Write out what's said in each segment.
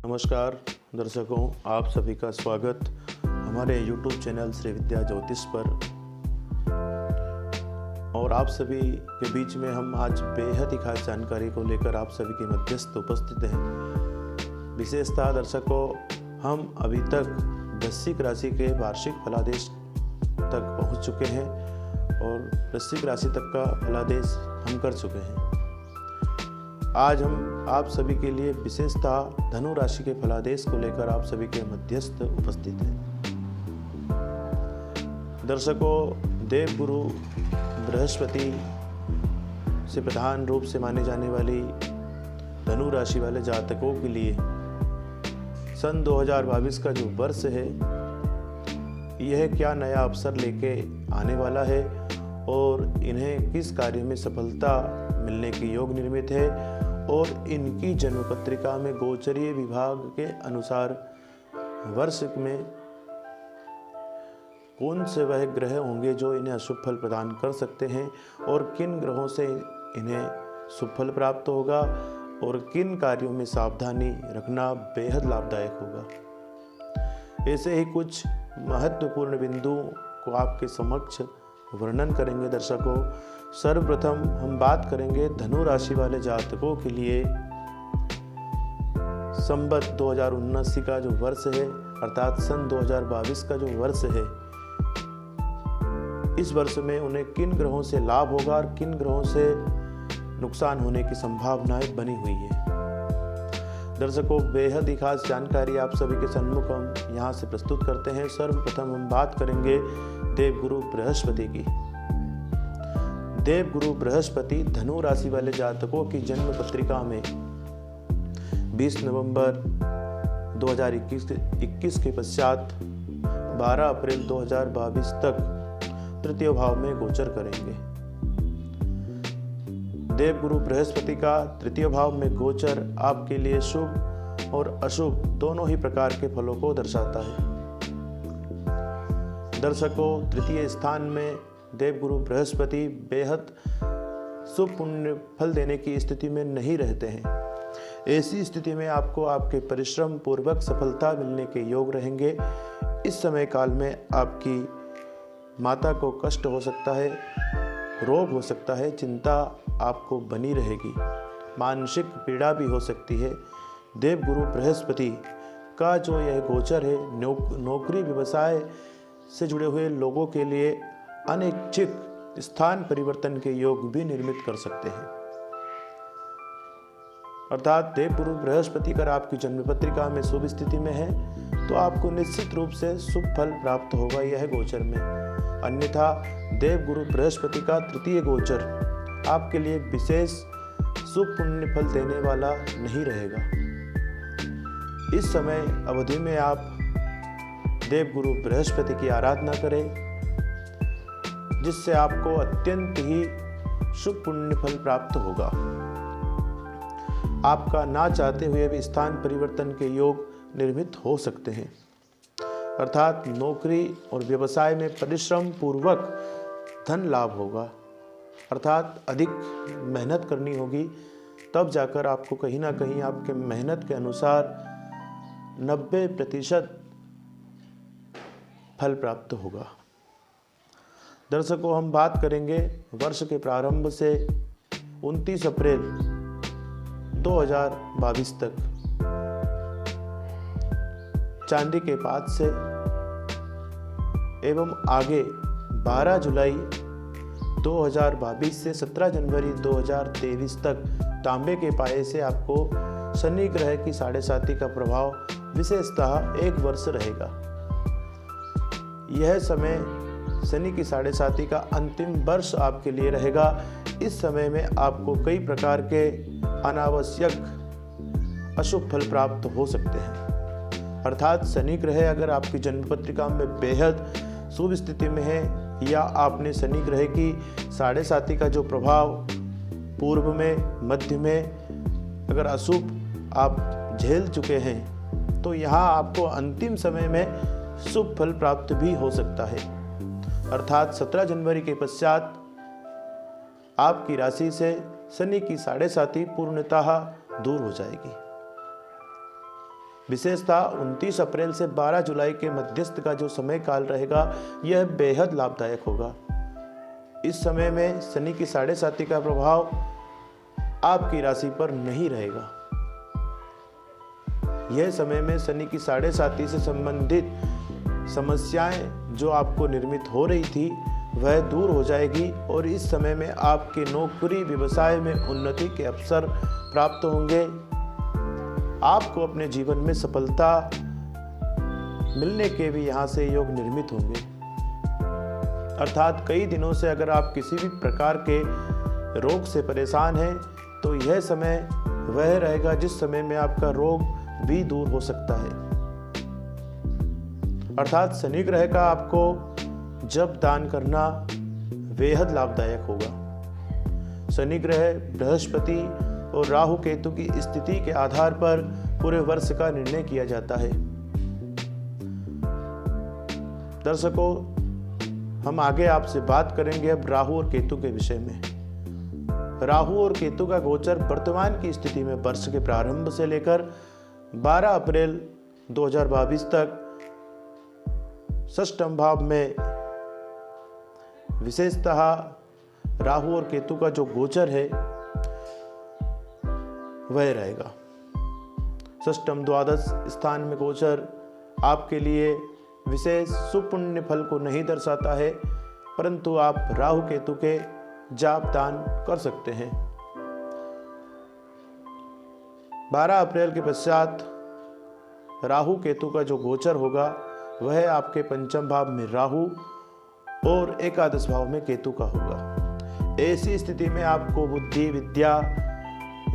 नमस्कार दर्शकों, आप सभी का स्वागत हमारे YouTube चैनल श्री विद्या ज्योतिष पर। और आप सभी के बीच में हम आज बेहद ही खास जानकारी को लेकर आप सभी के मध्यस्थ उपस्थित हैं। विशेषतः दर्शकों, हम अभी तक वृश्चिक राशि के वार्षिक फलादेश तक पहुंच चुके हैं और वृश्चिक राशि तक का फलादेश हम कर चुके हैं। आज हम आप सभी के लिए विशेषतः धनु राशि के फलादेश को लेकर आप सभी के मध्यस्थ उपस्थित हैं। दर्शकों, देवगुरु बृहस्पति से प्रधान रूप से माने जाने वाली धनु राशि वाले जातकों के लिए सन 2022 का जो वर्ष है, यह क्या नया अवसर लेके आने वाला है और इन्हें किस कार्य में सफलता मिलने के योग निर्मित है और इनकी जन्म पत्रिका में गोचरीय विभाग के अनुसार वर्ष में कौन से वह ग्रह होंगे जो इन्हें अशुभ फल प्रदान कर सकते हैं और किन ग्रहों से इन्हें शुभ फल प्राप्त होगा और किन कार्यों में सावधानी रखना बेहद लाभदायक होगा। ऐसे ही कुछ महत्वपूर्ण बिंदुओं को आपके समक्ष वर्णन करेंगे। दर्शकों, सर्वप्रथम हम बात करेंगे धनु राशि वाले जातकों के लिए संवत 2079 का जो वर्ष है, अर्थात सन 2022 का जो वर्ष है, इस वर्ष में उन्हें किन ग्रहों से लाभ होगा और किन ग्रहों से नुकसान होने की संभावनाएं बनी हुई है। दर्शकों, बेहद ही खास जानकारी आप सभी के सम्मुख हम यहाँ से प्रस्तुत करते हैं। सर्वप्रथम हम बात करेंगे देवगुरु बृहस्पति की। देवगुरु बृहस्पति धनु राशि वाले जातकों की जन्म पत्रिका में 20 नवंबर 2021 के पश्चात 12 अप्रैल 2022 तक तृतीय भाव में गोचर करेंगे। देवगुरु बृहस्पति का तृतीय भाव में गोचर आपके लिए शुभ और अशुभ दोनों ही प्रकार के फलों को दर्शाता है। दर्शकों, तृतीय स्थान में देवगुरु बृहस्पति बेहद शुभ पुण्य फल देने की स्थिति में नहीं रहते हैं। ऐसी स्थिति में आपको आपके परिश्रम पूर्वक सफलता मिलने के योग रहेंगे। इस समय काल में आपकी माता को कष्ट हो सकता है, रोग हो सकता है, चिंता आपको बनी रहेगी, मानसिक पीड़ा भी हो सकती है। देवगुरु बृहस्पति का जो यह गोचर है, नौकरी व्यवसाय से जुड़े हुए लोगों के लिए अनैच्छिक स्थान परिवर्तन के योग भी निर्मित कर सकते हैं। अर्थात देवगुरु बृहस्पति अगर आपकी जन्म पत्रिका में शुभ स्थिति में है तो आपको निश्चित रूप से शुभ फल प्राप्त होगा यह गोचर में। अन्यथा देवगुरु बृहस्पति का तृतीय गोचर आपके लिए विशेष शुभ पुण्य फल देने वाला नहीं रहेगा। इस समय अवधि में आप देवगुरु बृहस्पति की आराधना करें, जिससे आपको अत्यंत ही शुभ पुण्य फल प्राप्त होगा। आपका ना चाहते हुए भी स्थान परिवर्तन के योग निर्मित हो सकते हैं। अर्थात नौकरी और व्यवसाय में परिश्रम पूर्वक धन लाभ होगा, अर्थात अधिक मेहनत करनी होगी, तब जाकर आपको कहीं ना कहीं आपके मेहनत के अनुसार 90% फल प्राप्त होगा। दर्शकों, हम बात करेंगे वर्ष के प्रारंभ से 29 अप्रैल 2022 तक चांदी के पात से एवं आगे 12 जुलाई 2022 से 17 जनवरी 2023 तक तांबे के पाए से आपको शनि ग्रह की 7.5 का प्रभाव विशेषतः 1 वर्ष रहेगा। यह समय शनि की 7.5 का अंतिम वर्ष आपके लिए रहेगा। इस समय में आपको कई प्रकार के अनावश्यक अशुभ फल प्राप्त हो सकते हैं। अर्थात शनि ग्रह अगर आपकी जन्म पत्रिका में बेहद शुभ स्थिति में है या आपने शनि ग्रह की 7.5 का जो प्रभाव पूर्व में मध्य में अगर अशुभ आप झेल चुके हैं, तो यहाँ आपको अंतिम समय में शुभ फल प्राप्त भी हो सकता है। अर्थात 17 जनवरी के पश्चात आपकी राशि से शनि की 7.5 पूर्णतः दूर हो जाएगी। विशेषतः 29 अप्रैल से 12 जुलाई के मध्यस्थ का जो समय काल रहेगा यह बेहद लाभदायक होगा। इस समय में शनि की 7.5 का प्रभाव आपकी राशि पर नहीं रहेगा। यह समय में शनि की 7.5 से संबंधित समस्याएं जो आपको निर्मित हो रही थी वह दूर हो जाएगी और इस समय में आपके नौकरी व्यवसाय में उन्नति के अवसर प्राप्त होंगे। आपको अपने जीवन में सफलता मिलने के भी यहाँ से योग निर्मित होंगे। अर्थात कई दिनों से अगर आप किसी भी प्रकार के रोग से परेशान हैं तो यह समय वह रहेगा जिस समय में आपका रोग भी दूर हो सकता है। अर्थात शनि ग्रह का आपको जप दान करना बेहद लाभदायक होगा। शनि ग्रह, बृहस्पति और राहु केतु की स्थिति के आधार पर पूरे वर्ष का निर्णय किया जाता है। दर्शकों, हम आगे आपसे बात करेंगे अब राहु और केतु के विषय में। राहु और केतु का गोचर वर्तमान की स्थिति में वर्ष के प्रारंभ से लेकर 12 अप्रैल 2022 तक षष्ठम भाव में विशेषतः राहु और केतु का जो गोचर है वह रहेगा। षष्ठम द्वादश स्थान में गोचर आपके लिए विशेष सुपुण्य फल को नहीं दर्शाता है, परंतु आप राहु केतु के जाप दान कर सकते हैं। 12 अप्रैल के पश्चात राहु केतु का जो गोचर होगा वह आपके पंचम भाव में राहु और एकादश भाव में केतु का होगा। ऐसी स्थिति में आपको बुद्धि, विद्या,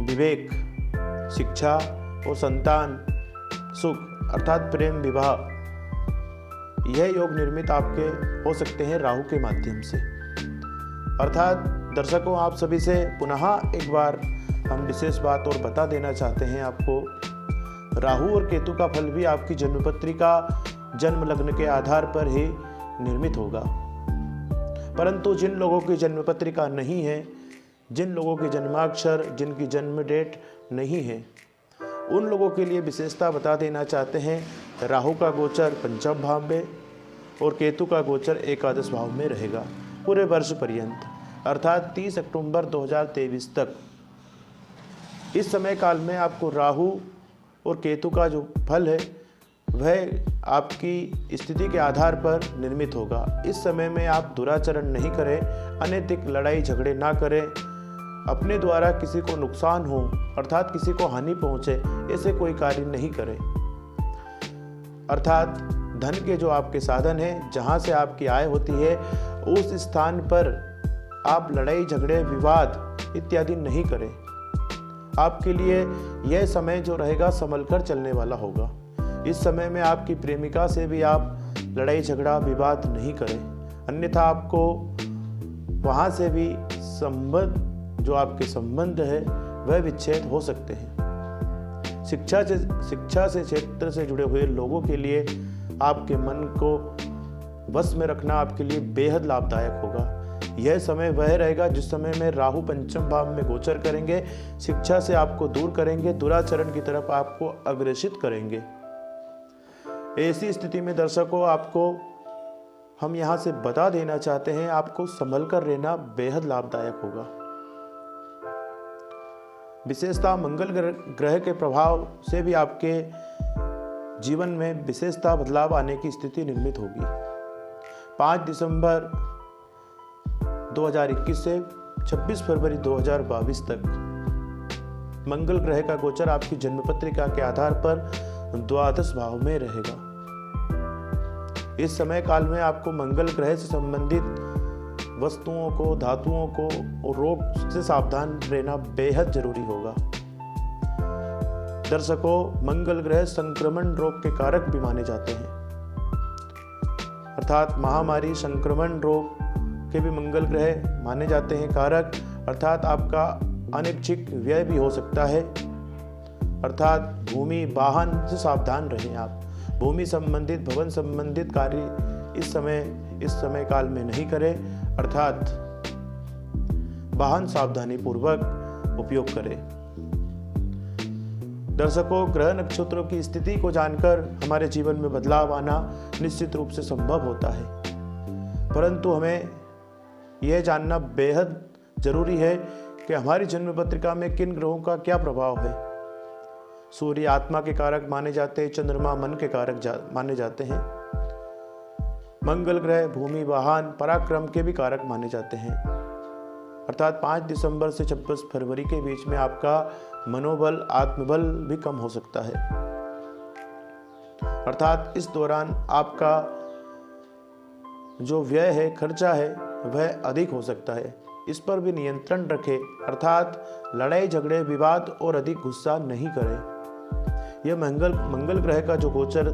विवेक, शिक्षा और संतान सुख अर्थात प्रेम विवाह यह योग निर्मित आपके हो सकते हैं राहु के माध्यम से। अर्थात दर्शकों, आप सभी से पुनः एक बार हम विशेष बात और बता देना चाहते हैं आपको। राहु और केतु का फल भी आपकी जन्मपत्री का जन्म लग्न के आधार पर ही निर्मित होगा, परंतु जिन लोगों की जन्मपत्री का नहीं है, जिन लोगों की जन्माक्षर, जिनकी जन्म डेट नहीं है, उन लोगों के लिए विशेषता बता देना चाहते हैं। राहु का गोचर पंचम भाव में और केतु का गोचर एकादश भाव में रहेगा पूरे वर्ष पर्यंत, अर्थात 30 अक्टूबर 2023 तक। इस समय काल में आपको राहु और केतु का जो फल है वह आपकी स्थिति के आधार पर निर्मित होगा। इस समय में आप दुराचरण नहीं करें, अनैतिक लड़ाई झगड़े ना करें, अपने द्वारा किसी को नुकसान हो अर्थात किसी को हानि पहुंचे ऐसे कोई कार्य नहीं करें। अर्थात धन के जो आपके साधन हैं, जहां से आपकी आय होती है, उस स्थान पर आप लड़ाई झगड़े, विवाद इत्यादि नहीं करें। आपके लिए यह समय जो रहेगा संभल कर चलने वाला होगा। इस समय में आपकी प्रेमिका से भी आप लड़ाई झगड़ा, विवाद नहीं करें, अन्यथा आपको वहां से भी जो आपके संबंध है वह विच्छेद हो सकते हैं। शिक्षा से क्षेत्र से जुड़े हुए लोगों के लिए आपके मन को वश में रखना आपके लिए बेहद लाभदायक होगा। यह समय वह रहेगा जिस समय में राहु पंचम भाव में गोचर करेंगे, शिक्षा से आपको दूर करेंगे, दुराचरण की तरफ आपको अग्रेसित करेंगे। ऐसी स्थिति में दर्शकों, आपको हम यहाँ से बता देना चाहते हैं, आपको संभल कर रहना बेहद लाभदायक होगा। विशेषता मंगल ग्रह के प्रभाव से भी आपके जीवन में विशेषता बदलाव आने की स्थिति निर्मित होगी। 5 दिसंबर 2021 से 26 फरवरी 2022 तक मंगल ग्रह का गोचर आपकी जन्म पत्रिका के आधार पर द्वादश भाव में रहेगा। इस समय काल में आपको मंगल ग्रह से संबंधित वस्तुओं को, धातुओं को और रोग से सावधान रहना बेहद जरूरी होगा। दर्शकों, मंगल ग्रह संक्रमण रोग के कारक भी माने जाते हैं, अर्थात महामारी, संक्रमण रोग के भी मंगल ग्रह माने जाते हैं कारक। अर्थात आपका अनैच्छिक व्यय भी हो सकता है, अर्थात भूमि, वाहन से सावधान रहें आप। भूमि संबंधित, भवन संबंधित कार्य इस समय काल में नहीं करें, अर्थात वाहन सावधानी पूर्वक उपयोग करें। दर्शकों, ग्रह नक्षत्रों की स्थिति को जानकर हमारे जीवन में बदलाव आना निश्चित रूप से संभव होता है, परंतु हमें यह जानना बेहद जरूरी है कि हमारी जन्म पत्रिका में किन ग्रहों का क्या प्रभाव है। सूर्य आत्मा के कारक माने जाते हैं, चंद्रमा मन के कारक माने जाते हैं, मंगल ग्रह भूमि वाहन पराक्रम के भी कारक माने जाते हैं। अर्थात 5 दिसंबर से 26 फरवरी के बीच में आपका मनोबल आत्मबल भी कम हो सकता है। अर्थात इस दौरान आपका जो व्यय है, खर्चा है, वह अधिक हो सकता है। इस पर भी नियंत्रण रखें, अर्थात लड़ाई झगड़े विवाद और अधिक गुस्सा नहीं करें। यह मंगल ग्रह का जो गोचर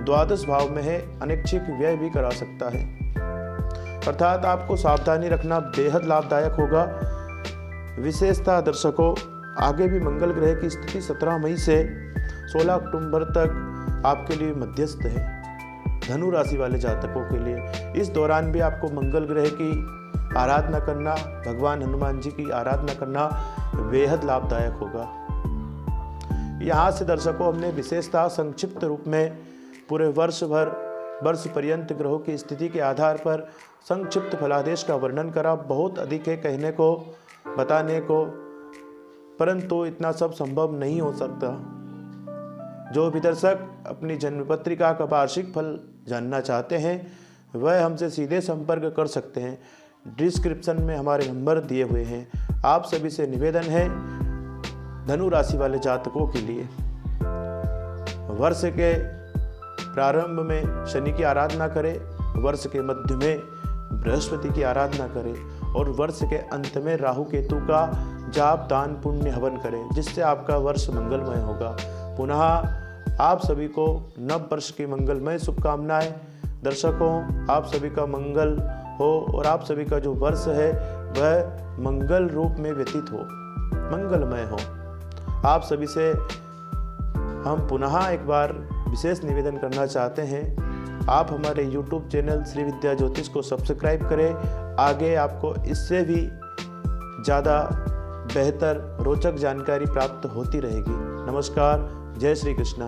द्वादश भाव में है, अनैच्छिक व्यय भी करा सकता है। अर्थात आपको सावधानी रखना बेहद लाभदायक होगा। विशेषतः दर्शकों, आगे भी मंगल ग्रह की स्थिति 17 मई से 16 अक्टूबर तक आपके लिए मध्यस्थ है। धनु राशि वाले जातकों के लिए इस दौरान भी आपको मंगल ग्रह की आराधना करना, भगवान हनुमान जी की आराधना करना बेहद लाभदायक होगा। यहाँ से दर्शकों, हमने विशेषतः संक्षिप्त रूप में पूरे वर्ष पर्यंत ग्रहों की स्थिति के आधार पर संक्षिप्त फलादेश का वर्णन करा। बहुत अधिक है कहने को, बताने को, परंतु इतना सब संभव नहीं हो सकता। जो भी दर्शक अपनी जन्म पत्रिका का वार्षिक फल जानना चाहते हैं, वह हमसे सीधे संपर्क कर सकते हैं। डिस्क्रिप्शन में हमारे नंबर दिए हुए हैं। आप सभी से निवेदन है, धनु राशि वाले जातकों के लिए वर्ष के प्रारंभ में शनि की आराधना करें, वर्ष के मध्य में बृहस्पति की आराधना करें और वर्ष के अंत में राहु केतु का जाप दान पुण्य हवन करें, जिससे आपका वर्ष मंगलमय होगा। पुनः आप सभी को नव वर्ष की मंगलमय शुभकामनाएं। दर्शकों, आप सभी का मंगल हो और आप सभी का जो वर्ष है वह मंगल रूप में व्यतीत हो, मंगलमय हो। आप सभी से हम पुनः एक बार विशेष निवेदन करना चाहते हैं, आप हमारे YouTube चैनल श्री विद्या ज्योतिष को सब्सक्राइब करें। आगे आपको इससे भी ज़्यादा बेहतर रोचक जानकारी प्राप्त होती रहेगी। नमस्कार, जय श्री कृष्णा।